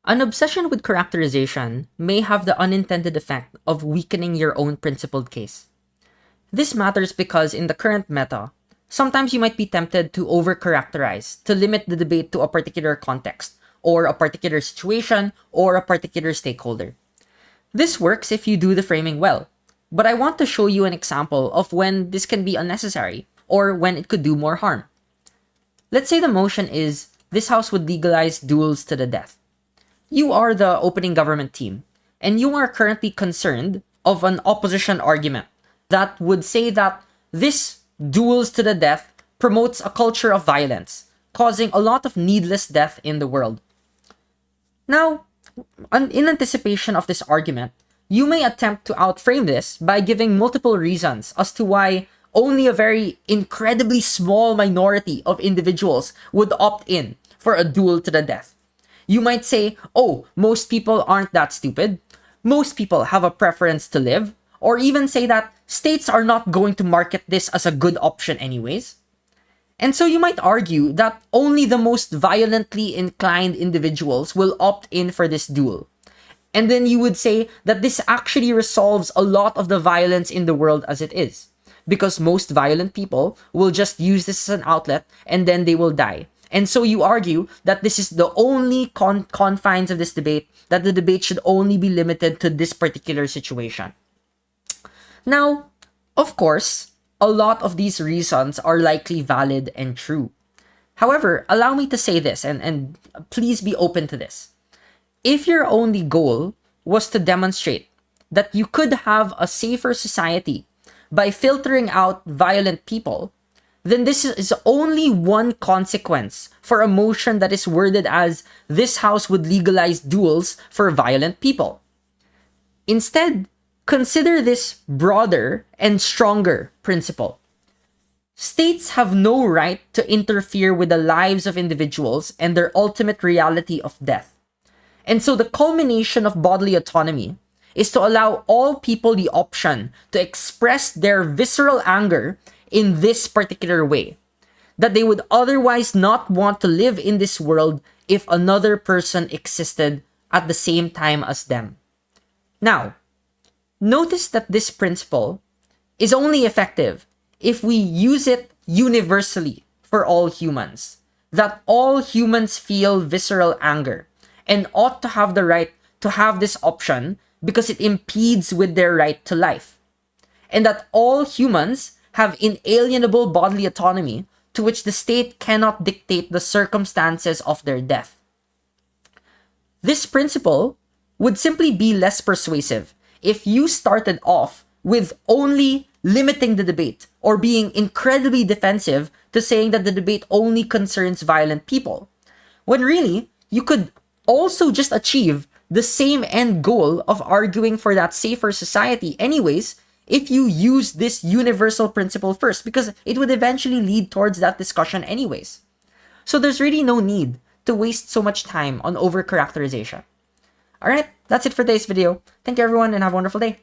An obsession with characterization may have the unintended effect of weakening your own principled case. This matters because in the current meta, sometimes you might be tempted to over-characterize, to limit the debate to a particular context, or a particular situation, or a particular stakeholder. This works if you do the framing well, but I want to show you an example of when this can be unnecessary, or when it could do more harm. Let's say the motion is, this house would legalize duels to the death. You are the opening government team, and you are currently concerned of an opposition argument that would say that this duels to the death promotes a culture of violence, causing a lot of needless death in the world. Now, in anticipation of this argument, you may attempt to outframe this by giving multiple reasons as to why only a very incredibly small minority of individuals would opt in for a duel to the death. You might say, oh, most people aren't that stupid. Most people have a preference to live. Or even say that states are not going to market this as a good option anyways. And so you might argue that only the most violently inclined individuals will opt in for this duel. And then you would say that this actually resolves a lot of the violence in the world as it is. Because most violent people will just use this as an outlet and then they will die. And so you argue that this is the only confines of this debate, that the debate should only be limited to this particular situation. Now, of course, a lot of these reasons are likely valid and true. However, allow me to say this, and please be open to this. If your only goal was to demonstrate that you could have a safer society by filtering out violent people, then this is only one consequence for a motion that is worded as, this house would legalize duels for violent people. Instead, consider this broader and stronger principle. States have no right to interfere with the lives of individuals and their ultimate reality of death. And so the culmination of bodily autonomy is to allow all people the option to express their visceral anger in this particular way, that they would otherwise not want to live in this world if another person existed at the same time as them. Now, notice that this principle is only effective if we use it universally for all humans, that all humans feel visceral anger and ought to have the right to have this option because it impedes with their right to life, and that all humans have inalienable bodily autonomy to which the state cannot dictate the circumstances of their death. This principle would simply be less persuasive if you started off with only limiting the debate or being incredibly defensive to saying that the debate only concerns violent people, when really you could also just achieve the same end goal of arguing for that safer society anyways if you use this universal principle first, because it would eventually lead towards that discussion anyways. So there's really no need to waste so much time on over-characterization. Alright, that's it for today's video. Thank you everyone and have a wonderful day.